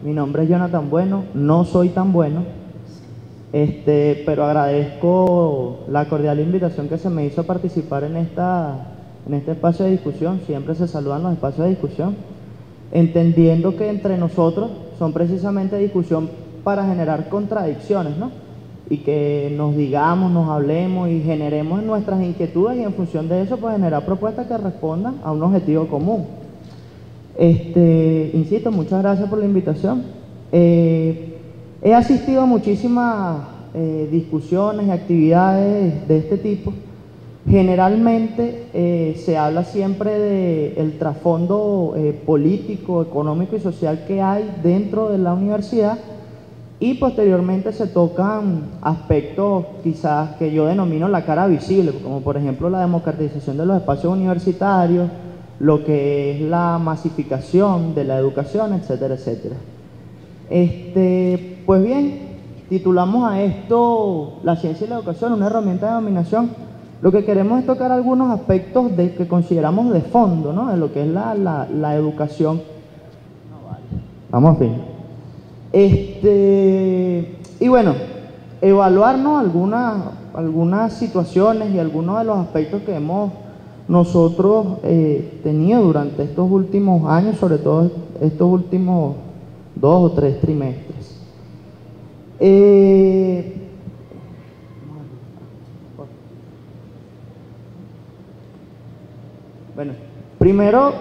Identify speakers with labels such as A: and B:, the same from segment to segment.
A: Mi nombre es Jonathan Bueno, no soy tan bueno, pero agradezco la cordial invitación que se me hizo a participar en este espacio de discusión. Siempre se saludan los espacios de discusión, entendiendo que entre nosotros son precisamente discusión para generar contradicciones, ¿no? Y que nos digamos, nos hablemos y generemos nuestras inquietudes y en función de eso pues generar propuestas que respondan a un objetivo común. Insisto, muchas gracias por la invitación. He asistido a muchísimas discusiones y actividades de este tipo. Generalmente se habla siempre del trasfondo político, económico y social que hay dentro de la universidad, y posteriormente se tocan aspectos quizás que yo denomino la cara visible, como por ejemplo la democratización de los espacios universitarios, lo que es la masificación de la educación, etcétera, etcétera. Pues bien, titulamos a esto La ciencia y la educación, una herramienta de dominación. Lo que queremos es tocar algunos aspectos que consideramos de fondo, ¿no? De lo que es la educación. Vamos a fin. Y bueno, evaluarnos algunas situaciones y algunos de los aspectos que hemos nosotros tenido durante estos últimos años, sobre todo estos últimos 2 o 3 trimestres. Bueno, primero,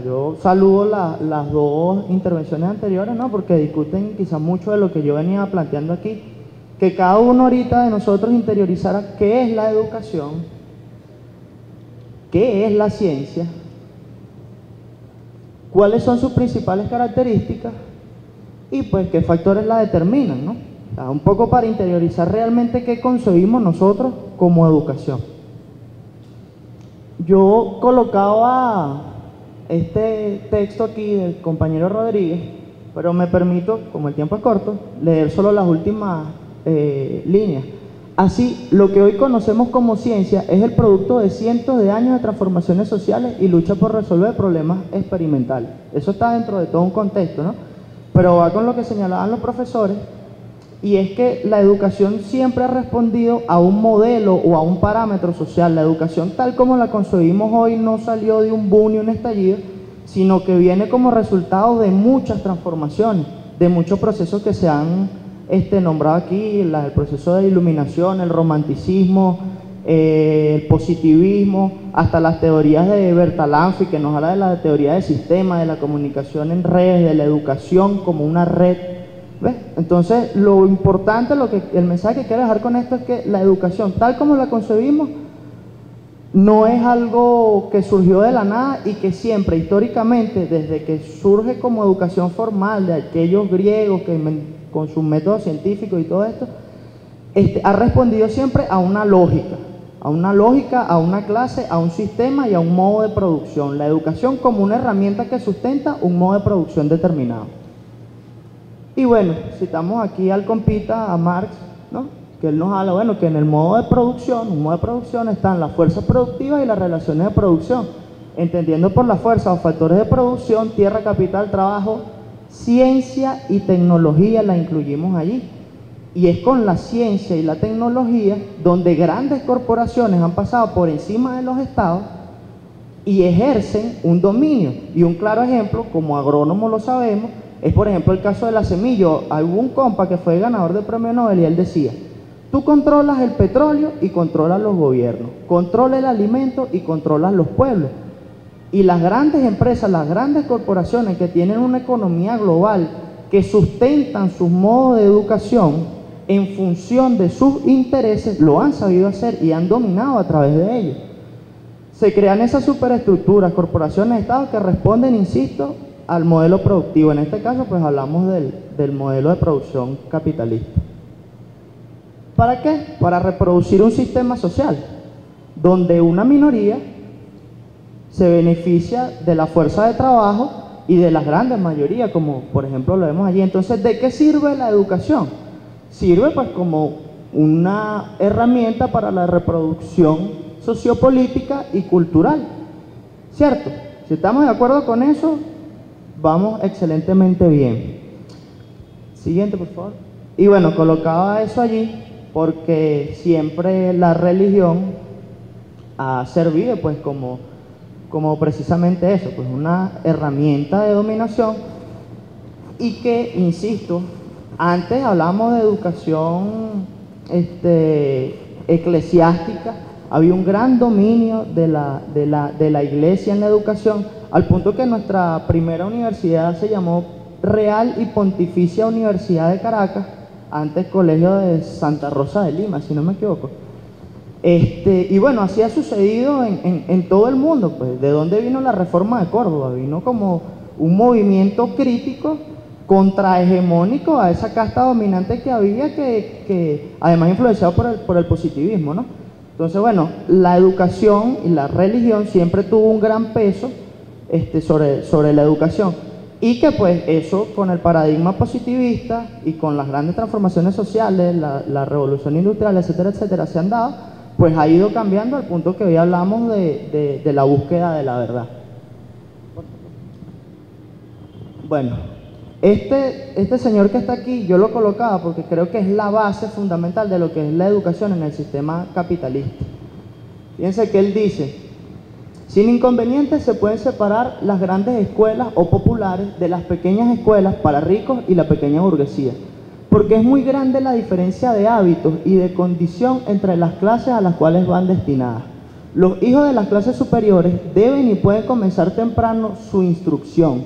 A: yo saludo las dos intervenciones anteriores, ¿no? Porque discuten quizá mucho de lo que yo venía planteando aquí, que cada uno ahorita de nosotros interiorizara qué es la educación, qué es la ciencia, cuáles son sus principales características y pues qué factores la determinan, ¿no? O sea, un poco para interiorizar realmente qué concebimos nosotros como educación. Yo colocaba este texto aquí del compañero Rodríguez, pero me permito, como el tiempo es corto, leer solo las últimas líneas. Así, lo que hoy conocemos como ciencia es el producto de cientos de años de transformaciones sociales y lucha por resolver problemas experimentales. Eso está dentro de todo un contexto, ¿no? Pero va con lo que señalaban los profesores, y es que la educación siempre ha respondido a un modelo o a un parámetro social. La educación tal como la concebimos hoy no salió de un boom y un estallido, sino que viene como resultado de muchas transformaciones, de muchos procesos que se han nombrado aquí, el proceso de iluminación, el romanticismo, el positivismo, hasta las teorías de Bertalanffy, que nos habla de la teoría del sistema, de la comunicación en redes, de la educación como una red. ¿Ves? Entonces, lo importante, el mensaje que quiero dejar con esto es que la educación, tal como la concebimos, no es algo que surgió de la nada y que siempre, históricamente, desde que surge como educación formal de aquellos griegos que con sus métodos científicos y todo esto, ha respondido siempre a una lógica, a una clase, a un sistema y a un modo de producción. La educación como una herramienta que sustenta un modo de producción determinado. Y bueno, citamos aquí al compita, a Marx, ¿no? Que él nos habla, bueno, que en el modo de producción están las fuerzas productivas y las relaciones de producción, entendiendo por la fuerza o factores de producción, tierra, capital, trabajo, ciencia y tecnología la incluimos allí. Y es con la ciencia y la tecnología donde grandes corporaciones han pasado por encima de los estados y ejercen un dominio. Y un claro ejemplo, como agrónomos lo sabemos, es por ejemplo el caso de la semilla. Hay un compa que fue ganador del premio Nobel y él decía: tú controlas el petróleo y controlas los gobiernos, controlas el alimento y controlas los pueblos. Y las grandes empresas, las grandes corporaciones que tienen una economía global, que sustentan sus modos de educación en función de sus intereses, lo han sabido hacer y han dominado a través de ellos. Se crean esas superestructuras, corporaciones, estados que responden, insisto, al modelo productivo. En este caso, pues hablamos del modelo de producción capitalista. ¿Para qué? Para reproducir un sistema social donde una minoría se beneficia de la fuerza de trabajo y de las grandes mayorías, como por ejemplo lo vemos allí. Entonces, ¿de qué sirve la educación? Sirve pues como una herramienta para la reproducción sociopolítica y cultural, ¿cierto? Si estamos de acuerdo con eso, vamos excelentemente bien. Siguiente, por favor. Y bueno, colocaba eso allí porque siempre la religión ha servido pues como precisamente eso, pues una herramienta de dominación, y que, insisto, antes hablábamos de educación eclesiástica, había un gran dominio de la iglesia en la educación, al punto que nuestra primera universidad se llamó Real y Pontificia Universidad de Caracas, antes Colegio de Santa Rosa de Lima, si no me equivoco. Y bueno, así ha sucedido en todo el mundo. Pues, ¿de dónde vino la reforma de Córdoba? Vino como un movimiento crítico contrahegemónico a esa casta dominante que había, que además influenciado por el positivismo, ¿no? Entonces, bueno, la educación y la religión siempre tuvo un gran peso sobre la educación, y que pues eso, con el paradigma positivista y con las grandes transformaciones sociales, la revolución industrial, etcétera, etcétera, se han dado, pues ha ido cambiando al punto que hoy hablamos de la búsqueda de la verdad. Bueno, este señor que está aquí, yo lo colocaba porque creo que es la base fundamental de lo que es la educación en el sistema capitalista. Fíjense que él dice: sin inconvenientes se pueden separar las grandes escuelas o populares de las pequeñas escuelas para ricos y la pequeña burguesía, porque es muy grande la diferencia de hábitos y de condición entre las clases a las cuales van destinadas. Los hijos de las clases superiores deben y pueden comenzar temprano su instrucción,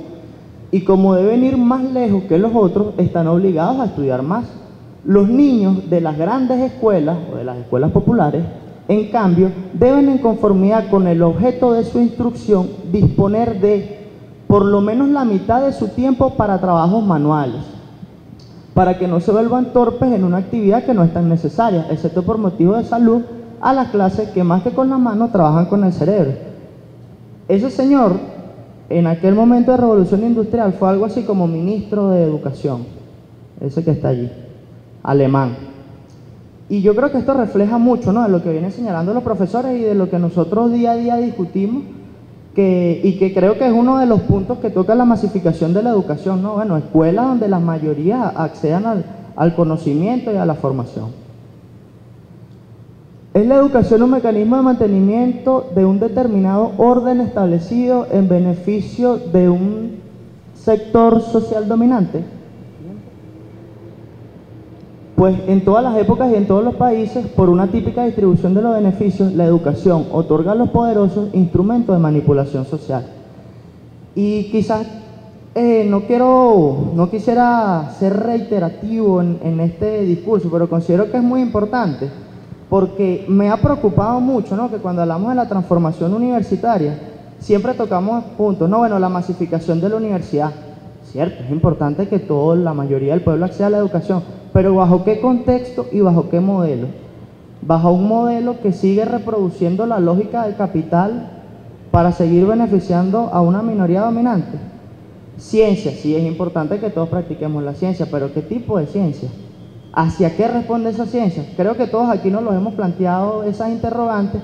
A: y como deben ir más lejos que los otros, están obligados a estudiar más. Los niños de las grandes escuelas o de las escuelas populares, en cambio, deben, en conformidad con el objeto de su instrucción, disponer de por lo menos la mitad de su tiempo para trabajos manuales, para que no se vuelvan torpes en una actividad que no es tan necesaria, excepto por motivo de salud, a las clases que más que con la mano trabajan con el cerebro. Ese señor, en aquel momento de revolución industrial, fue algo así como ministro de educación, ese que está allí, alemán. Y yo creo que esto refleja mucho, ¿no?, de lo que vienen señalando los profesores y de lo que nosotros día a día discutimos, y que creo que es uno de los puntos que toca la masificación de la educación, ¿no? Bueno, escuelas donde la mayoría accedan al conocimiento y a la formación. Es la educación un mecanismo de mantenimiento de un determinado orden establecido en beneficio de un sector social dominante. Pues en todas las épocas y en todos los países, por una típica distribución de los beneficios, la educación otorga a los poderosos instrumentos de manipulación social. Y quizás no quisiera ser reiterativo en este discurso, pero considero que es muy importante, porque me ha preocupado mucho, ¿no?, que cuando hablamos de la transformación universitaria, siempre tocamos puntos, ¿no? Bueno, la masificación de la universidad. Cierto, es importante que la mayoría del pueblo acceda a la educación, pero ¿bajo qué contexto y bajo qué modelo? Bajo un modelo que sigue reproduciendo la lógica del capital para seguir beneficiando a una minoría dominante. Ciencia, sí, es importante que todos practiquemos la ciencia, pero ¿qué tipo de ciencia? ¿Hacia qué responde esa ciencia? Creo que todos aquí nos lo hemos planteado esas interrogantes,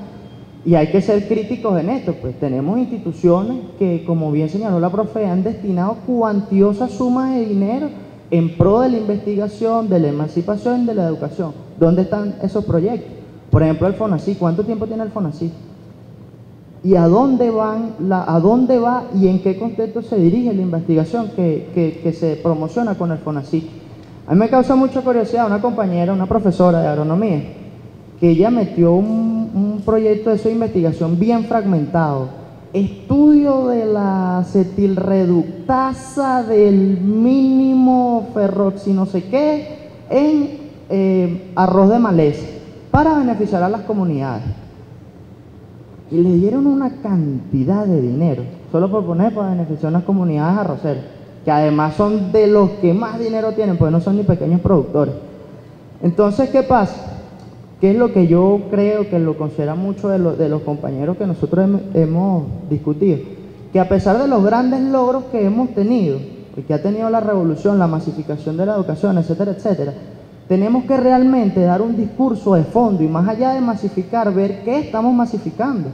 A: y hay que ser críticos en esto. Pues tenemos instituciones que, como bien señaló la profe, han destinado cuantiosas sumas de dinero en pro de la investigación, de la emancipación y de la educación. ¿Dónde están esos proyectos? Por ejemplo, el FONACYT. ¿Cuánto tiempo tiene el FONACYT? ¿Y a dónde va y en qué contexto se dirige la investigación que se promociona con el FONACYT? A mí me causa mucha curiosidad una compañera, una profesora de agronomía, que ella metió un proyecto de investigación bien fragmentado. Estudio de la acetilreductasa del mínimo ferroxi no sé qué en arroz de maleza para beneficiar a las comunidades. Y le dieron una cantidad de dinero, solo por poner, para beneficiar a unas comunidades arroceras, que además son de los que más dinero tienen, porque no son ni pequeños productores. Entonces, ¿qué pasa? ¿Qué es lo que yo creo que lo considera mucho de los compañeros que nosotros hemos discutido? Que a pesar de los grandes logros que hemos tenido, y que ha tenido la revolución, la masificación de la educación, etcétera, etcétera, tenemos que realmente dar un discurso de fondo, y más allá de masificar, ver qué estamos masificando.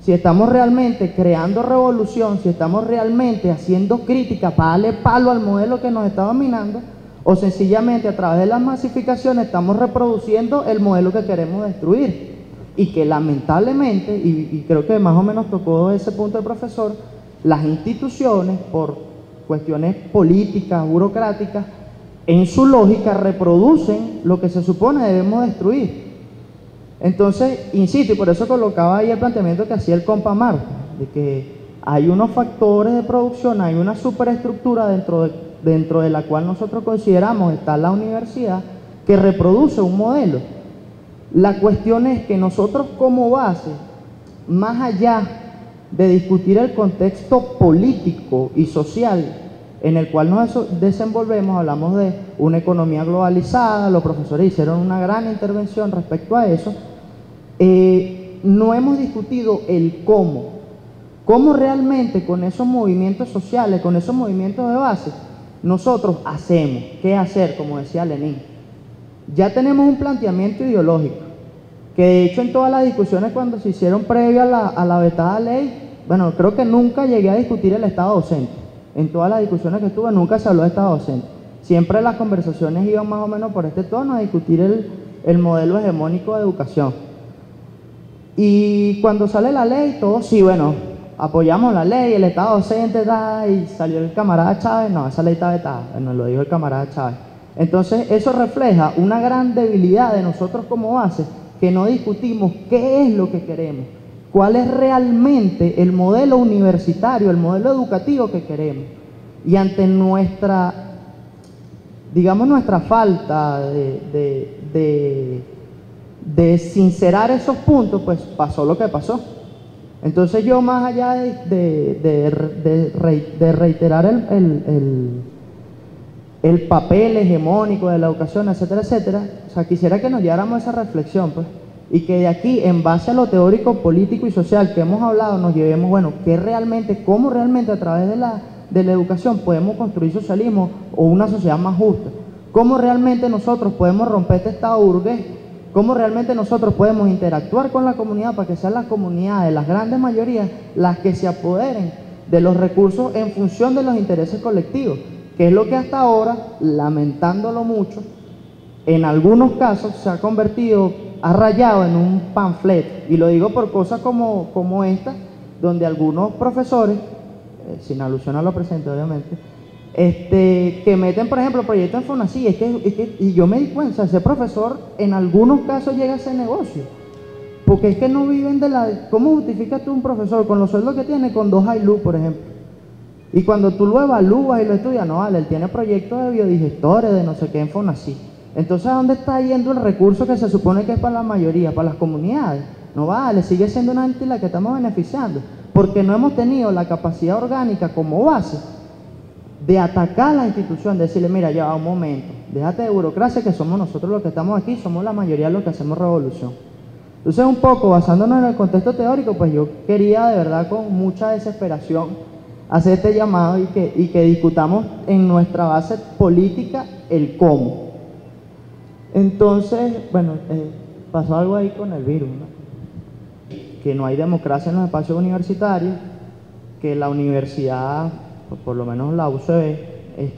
A: si estamos realmente creando revolución, si estamos realmente haciendo crítica para darle palo al modelo que nos está dominando, o sencillamente a través de las masificaciones estamos reproduciendo el modelo que queremos destruir. Y que lamentablemente, y creo que más o menos tocó ese punto el profesor, las instituciones, por cuestiones políticas, burocráticas, en su lógica reproducen lo que se supone debemos destruir. Entonces, insisto, y por eso colocaba ahí el planteamiento que hacía el compa Marco, de que hay unos factores de producción, hay una superestructura dentro de la cual nosotros consideramos está la universidad, que reproduce un modelo. La cuestión es que nosotros como base, más allá de discutir el contexto político y social en el cual nos desenvolvemos, hablamos de una economía globalizada, los profesores hicieron una gran intervención respecto a eso, no hemos discutido el cómo realmente con esos movimientos sociales, con esos movimientos de base, nosotros hacemos, qué hacer, como decía Lenin. Ya tenemos un planteamiento ideológico, que de hecho en todas las discusiones cuando se hicieron previo a la vetada ley, bueno, creo que nunca llegué a discutir el Estado docente. En todas las discusiones que estuve nunca se habló de Estado docente. Siempre las conversaciones iban más o menos por este tono, a discutir el modelo hegemónico de educación. Y cuando sale la ley, todos sí, bueno, apoyamos la ley, el Estado docente, y salió el camarada Chávez, no, esa ley está vetada, bueno, lo dijo el camarada Chávez. Entonces eso refleja una gran debilidad de nosotros como base, que no discutimos qué es lo que queremos, cuál es realmente el modelo universitario, el modelo educativo que queremos. Y ante nuestra, digamos, nuestra falta de sincerar esos puntos, pues pasó lo que pasó. Entonces yo, más allá de reiterar el papel hegemónico de la educación, etcétera, etcétera, o sea, quisiera que nos lleváramos a esa reflexión, pues, y que de aquí, en base a lo teórico, político y social que hemos hablado, nos llevemos, bueno, cómo realmente a través de la educación podemos construir socialismo o una sociedad más justa, cómo realmente nosotros podemos romper este estado burgués, cómo realmente nosotros podemos interactuar con la comunidad para que sean las comunidades, las grandes mayorías, las que se apoderen de los recursos en función de los intereses colectivos, que es lo que hasta ahora, lamentándolo mucho, en algunos casos se ha convertido, ha rayado en un panfleto. Y lo digo por cosas como esta, donde algunos profesores, sin alusión a lo presente obviamente, que meten, por ejemplo, proyectos en Fonasí, y yo me di cuenta, ese profesor en algunos casos llega a ese negocio, porque es que no viven de la... ¿Cómo justificas tú un profesor con los sueldos que tiene con 2 Hilux, por ejemplo? Y cuando tú lo evalúas y lo estudias, no vale, él tiene proyectos de biodigestores, de no sé qué en Fonasí. Entonces, ¿a dónde está yendo el recurso que se supone que es para la mayoría, para las comunidades? No vale, sigue siendo una entidad que estamos beneficiando, porque no hemos tenido la capacidad orgánica como base de atacar la institución, de decirle, mira, ya va un momento, déjate de burocracia, que somos nosotros los que estamos aquí, somos la mayoría los que hacemos revolución. Entonces, un poco basándonos en el contexto teórico, pues yo quería de verdad con mucha desesperación hacer este llamado y que discutamos en nuestra base política el cómo. Entonces, bueno, pasó algo ahí con el virus, ¿no? Que no hay democracia en los espacios universitarios, que la universidad, por lo menos la UCB,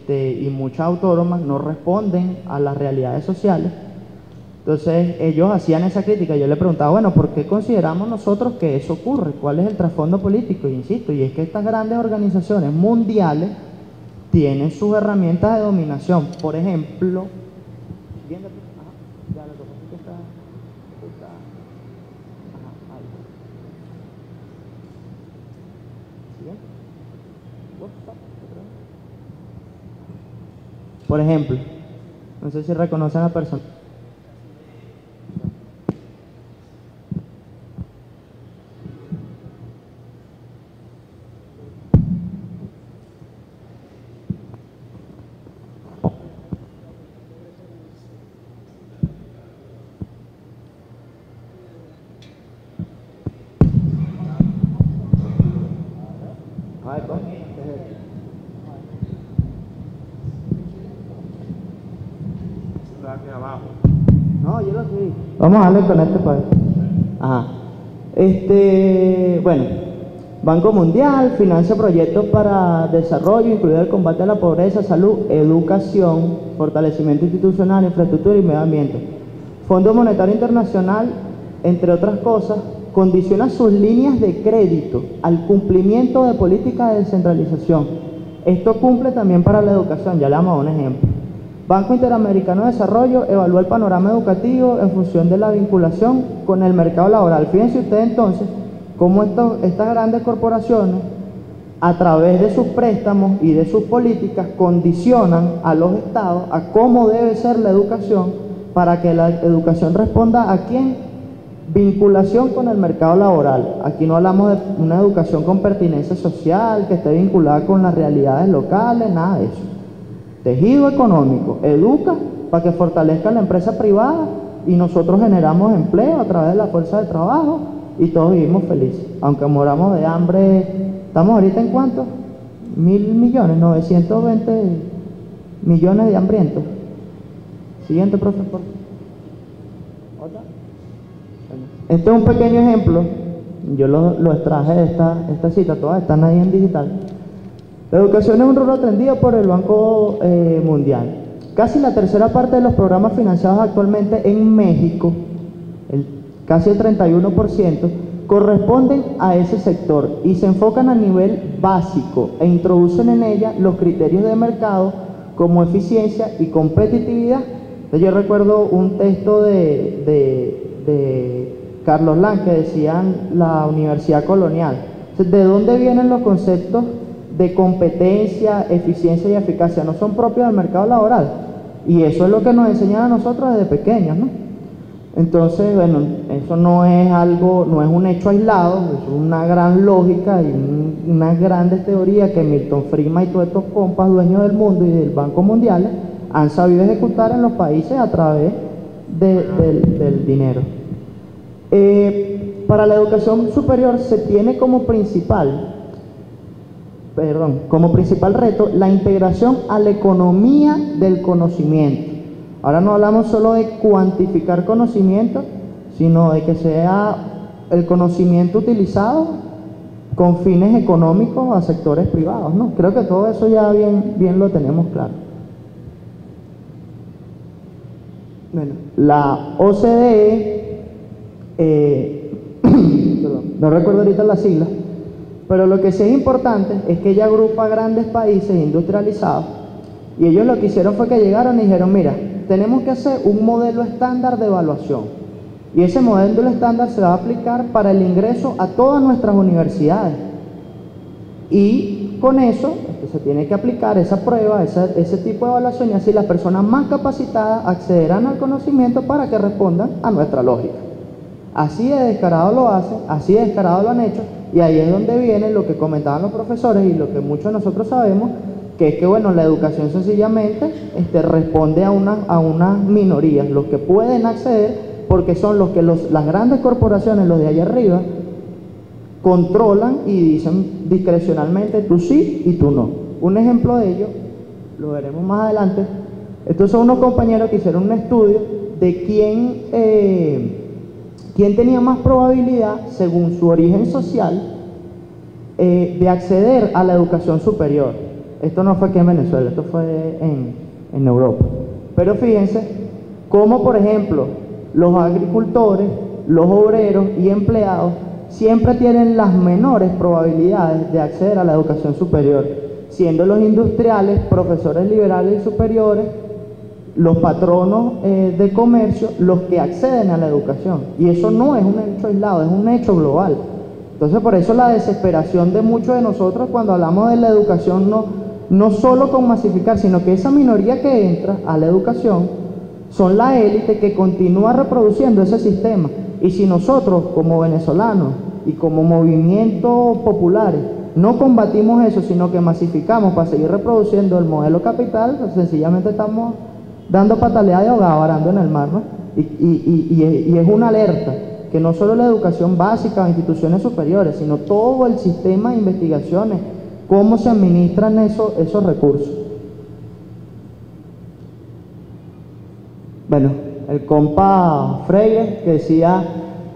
A: y muchas autónomas no responden a las realidades sociales. Entonces ellos hacían esa crítica. Yo le preguntaba, bueno, ¿por qué consideramos nosotros que eso ocurre? ¿Cuál es el trasfondo político? Y insisto, y es que estas grandes organizaciones mundiales tienen sus herramientas de dominación. Por ejemplo, por ejemplo, no sé si reconocen a la persona. No, yo lo sí. Vamos a darle con este para ver. Ajá. Bueno, Banco Mundial financia proyectos para desarrollo, incluido el combate a la pobreza, salud, educación, fortalecimiento institucional, infraestructura y medio ambiente. Fondo Monetario Internacional, entre otras cosas, condiciona sus líneas de crédito al cumplimiento de políticas de descentralización. Esto cumple también para la educación, ya le damos un ejemplo. Banco Interamericano de Desarrollo evalúa el panorama educativo en función de la vinculación con el mercado laboral. Fíjense ustedes entonces cómo estas grandes corporaciones, a través de sus préstamos y de sus políticas, condicionan a los estados a cómo debe ser la educación para que la educación responda a quién. Vinculación con el mercado laboral. Aquí no hablamos de una educación con pertinencia social, que esté vinculada con las realidades locales, nada de eso. Tejido económico, educa para que fortalezca la empresa privada y nosotros generamos empleo a través de la fuerza de trabajo y todos vivimos felices. Aunque moramos de hambre, ¿estamos ahorita en cuánto? 1.000 millones, 920 millones de hambrientos. Siguiente, profesor. ¿Otra? Este es un pequeño ejemplo, yo lo extraje de esta cita, todas están ahí en digital. La educación es un rol atendido por el Banco Mundial. Casi la tercera parte de los programas financiados actualmente en México, casi el 31%, corresponden a ese sector y se enfocan a nivel básico e introducen en ella los criterios de mercado como eficiencia y competitividad. Entonces, yo recuerdo un texto de Carlos Lang que decían la Universidad Colonial. ¿De dónde vienen los conceptos de competencia, eficiencia y eficacia? No son propios del mercado laboral, y eso es lo que nos enseñan a nosotros desde pequeños, ¿no? Entonces, bueno, eso no es algo, no es un hecho aislado, es una gran lógica y unas grandes teorías que Milton Friedman y todos estos compas dueños del mundo y del Banco Mundial han sabido ejecutar en los países a través del dinero. Para la educación superior se tiene como principal reto la integración a la economía del conocimiento. Ahora no hablamos solo de cuantificar conocimiento, sino de que sea el conocimiento utilizado con fines económicos a sectores privados, ¿no? Creo que todo eso ya bien lo tenemos claro. Bueno, la OCDE, no recuerdo ahorita las siglas, pero lo que sí es importante es que ella agrupa grandes países industrializados y ellos lo que hicieron fue que llegaron y dijeron, mira, tenemos que hacer un modelo estándar de evaluación y ese modelo estándar se va a aplicar para el ingreso a todas nuestras universidades y con eso se tiene que aplicar esa prueba, ese tipo de evaluación y así las personas más capacitadas accederán al conocimiento para que respondan a nuestra lógica. Así de descarado lo hacen, así de descarado lo han hecho. Y ahí es donde viene lo que comentaban los profesores y lo que muchos de nosotros sabemos, que es que, bueno, la educación sencillamente responde a unas minorías, los que pueden acceder, porque son los que las grandes corporaciones, los de allá arriba, controlan y dicen discrecionalmente tú sí y tú no. Un ejemplo de ello, lo veremos más adelante. Estos son unos compañeros que hicieron un estudio de quién tenía más probabilidad, según su origen social, de acceder a la educación superior. Esto no fue aquí en Venezuela, esto fue en Europa. Pero fíjense cómo, por ejemplo, los agricultores, los obreros y empleados siempre tienen las menores probabilidades de acceder a la educación superior, siendo los industriales, profesores liberales y superiores, los patronos de comercio, los que acceden a la educación. Y eso no es un hecho aislado, es un hecho global. Entonces, por eso la desesperación de muchos de nosotros cuando hablamos de la educación, no solo con masificar, sino que esa minoría que entra a la educación son la élite que continúa reproduciendo ese sistema. Y si nosotros, como venezolanos y como movimientos populares, no combatimos eso, sino que masificamos para seguir reproduciendo el modelo capital, pues sencillamente estamos dando pataleada de ahogado, varando en el mar, ¿no? Y es una alerta, que no solo la educación básica o instituciones superiores, sino todo el sistema de investigaciones, cómo se administran esos recursos. Bueno, el compa Freire, que decía,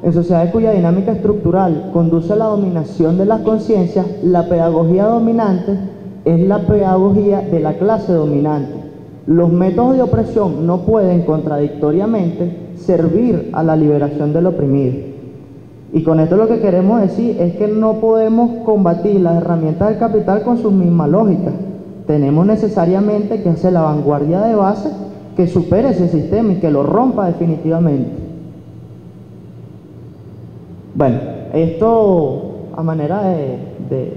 A: En sociedades cuya dinámica estructural conduce a la dominación de las conciencias, la pedagogía dominante es la pedagogía de la clase dominante. Los métodos de opresión no pueden contradictoriamente servir a la liberación del oprimido. Y con esto lo que queremos decir es que no podemos combatir las herramientas del capital con su misma lógica. Tenemos necesariamente que hacer la vanguardia de base que supere ese sistema y que lo rompa definitivamente. Bueno, esto a manera de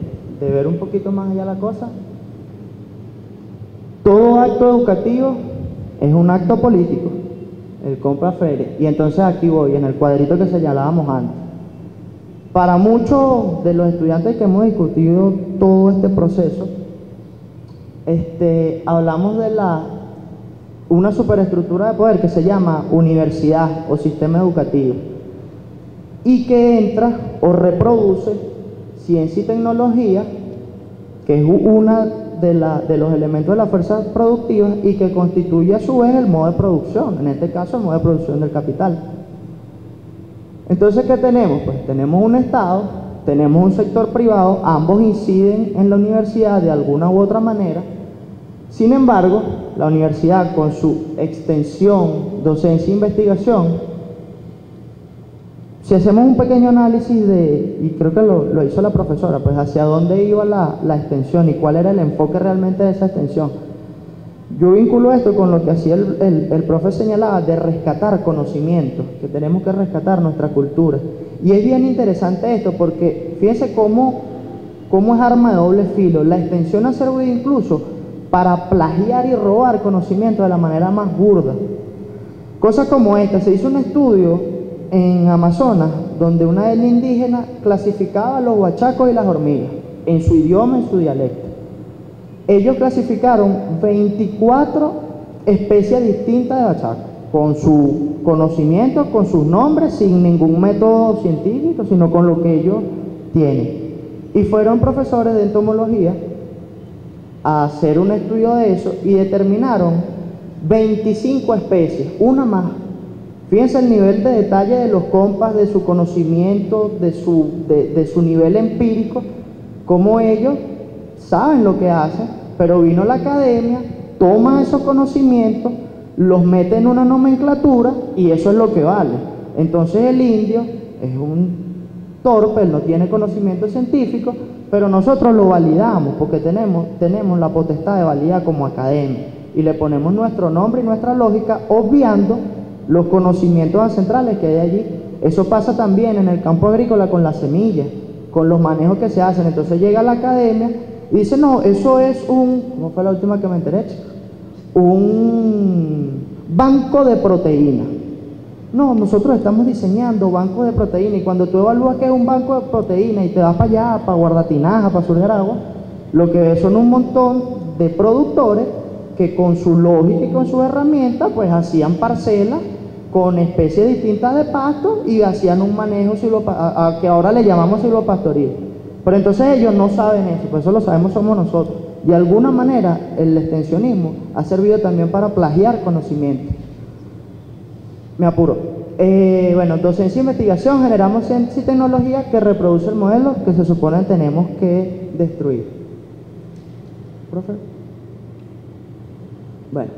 A: ver un poquito más allá la cosa. Todo acto educativo es un acto político, el compra Freire. Y entonces aquí voy, en el cuadrito que señalábamos antes. Para muchos de los estudiantes que hemos discutido todo este proceso, hablamos de una superestructura de poder que se llama universidad o sistema educativo y que entra o reproduce ciencia y tecnología, que es una de los elementos de las fuerzas productivas y que constituye a su vez el modo de producción, en este caso el modo de producción del capital. Entonces, ¿qué tenemos? Pues tenemos un Estado, tenemos un sector privado, ambos inciden en la universidad de alguna u otra manera. Sin embargo, la universidad con su extensión, docencia e investigación, si hacemos un pequeño análisis y creo que lo hizo la profesora, pues hacia dónde iba la extensión y cuál era el enfoque realmente de esa extensión. Yo vinculo esto con lo que hacía el profe señalaba de rescatar conocimientos, que tenemos que rescatar nuestra cultura. Y es bien interesante esto porque fíjense cómo es arma de doble filo. La extensión ha servido incluso para plagiar y robar conocimiento de la manera más burda. Cosas como esta, se hizo un estudio en Amazonas donde una etnia indígena clasificaba a los huachacos y las hormigas en su idioma, en su dialecto. Ellos clasificaron 24 especies distintas de huachacos, con su conocimiento, con sus nombres, sin ningún método científico, sino con lo que ellos tienen. Y fueron profesores de entomología a hacer un estudio de eso y determinaron 25 especies, una más. Fíjense el nivel de detalle de los compas, de su conocimiento, de su nivel empírico, cómo ellos saben lo que hacen, pero vino la academia, toma esos conocimientos, los mete en una nomenclatura y eso es lo que vale. Entonces el indio es un torpe, él no tiene conocimiento científico, pero nosotros lo validamos porque tenemos la potestad de validar como academia y le ponemos nuestro nombre y nuestra lógica, obviando los conocimientos ancestrales que hay allí. Eso pasa también en el campo agrícola con las semillas, con los manejos que se hacen. Entonces llega la academia y dice, no, eso es ¿cómo fue la última que me enteré, chico? Un banco de proteína. No, nosotros estamos diseñando bancos de proteína y cuando tú evalúas que es un banco de proteína y te vas para allá, para Guardatinaja, para Surger Agua, lo que ves son un montón de productores que con su lógica y con sus herramientas pues hacían parcelas con especies distintas de pasto y hacían un manejo que ahora le llamamos silvopastoril. Pero entonces ellos no saben eso, por eso lo sabemos somos nosotros. De alguna manera el extensionismo ha servido también para plagiar conocimiento. Me apuro. Bueno, docencia e investigación, generamos ciencia y tecnología que reproduce el modelo que se supone tenemos que destruir. ¿Profe? Bueno,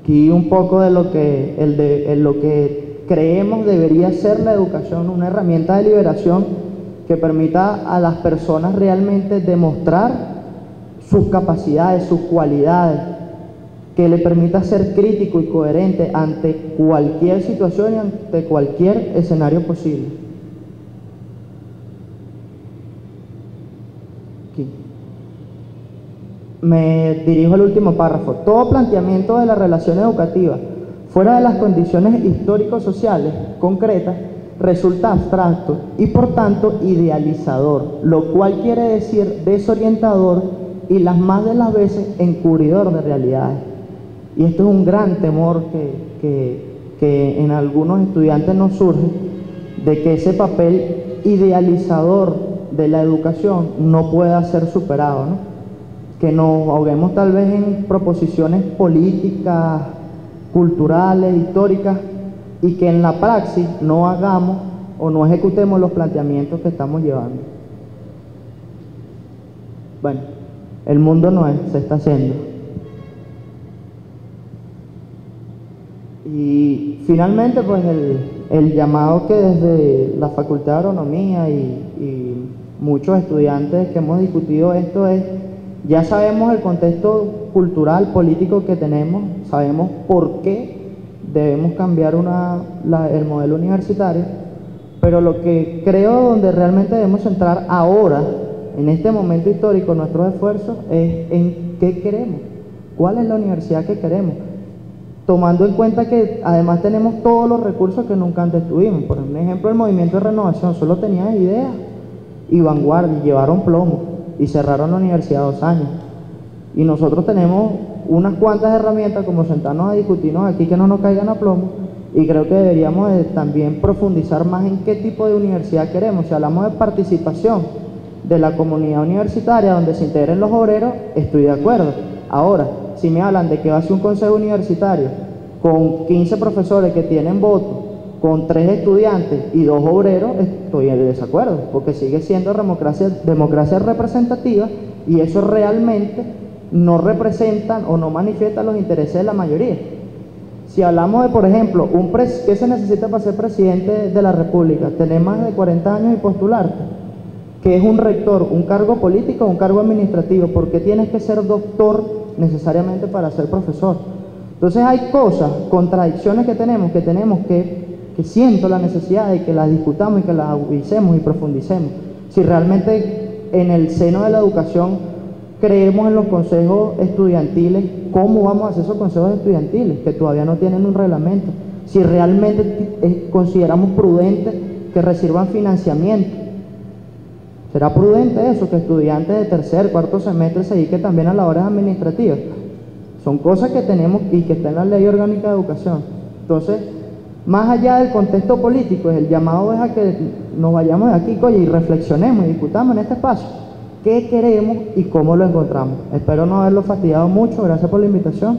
A: aquí un poco de lo que creemos debería ser la educación, una herramienta de liberación que permita a las personas realmente demostrar sus capacidades, sus cualidades, que le permita ser crítico y coherente ante cualquier situación y ante cualquier escenario posible. Aquí. Me dirijo al último párrafo. Todo planteamiento de la relación educativa fuera de las condiciones histórico-sociales concretas resulta abstracto y por tanto idealizador, lo cual quiere decir desorientador y las más de las veces encubridor de realidades. Y esto es un gran temor que en algunos estudiantes nos surge, de que ese papel idealizador de la educación no pueda ser superado, ¿no? Que nos ahoguemos tal vez en proposiciones políticas, culturales, históricas, y que en la praxis no hagamos o no ejecutemos los planteamientos que estamos llevando. Bueno, el mundo no es, se está haciendo. Y finalmente, pues el llamado que desde la Facultad de Agronomía y muchos estudiantes que hemos discutido esto es, ya sabemos el contexto cultural, político que tenemos, sabemos por qué debemos cambiar el modelo universitario, pero lo que creo donde realmente debemos centrar ahora, en este momento histórico, nuestros esfuerzos es en qué queremos, cuál es la universidad que queremos, tomando en cuenta que además tenemos todos los recursos que nunca antes tuvimos. Por ejemplo, el movimiento de renovación solo tenía ideas y vanguardia, llevaron plomo y cerraron la universidad 2 años. Y nosotros tenemos unas cuantas herramientas como sentarnos a discutirnos aquí que no nos caigan a plomo, y creo que deberíamos también profundizar más en qué tipo de universidad queremos. Si hablamos de participación de la comunidad universitaria donde se integren los obreros, estoy de acuerdo. Ahora, si me hablan de que va a ser un consejo universitario con 15 profesores que tienen voto, con 3 estudiantes y 2 obreros, estoy en desacuerdo, porque sigue siendo democracia representativa, y eso realmente no representan o no manifiestan los intereses de la mayoría. Si hablamos de, por ejemplo, ¿qué se necesita para ser presidente de la República? Tener más de 40 años y postularte. ¿Qué es un rector? ¿Un cargo político o un cargo administrativo? ¿Por qué tienes que ser doctor necesariamente para ser profesor? Entonces hay cosas, contradicciones que tenemos que siento la necesidad de que las discutamos y que las agudicemos y profundicemos. Si realmente en el seno de la educación creemos en los consejos estudiantiles, ¿cómo vamos a hacer esos consejos estudiantiles que todavía no tienen un reglamento? Si realmente consideramos prudente que reciban financiamiento, ¿será prudente eso, que estudiantes de tercer, cuarto semestre se dediquen también a labores administrativas? Son cosas que tenemos y que está en la Ley Orgánica de Educación. Entonces, más allá del contexto político, el llamado es a que nos vayamos de aquí, y reflexionemos y discutamos en este espacio qué queremos y cómo lo encontramos. Espero no haberlo fastidiado mucho. Gracias por la invitación.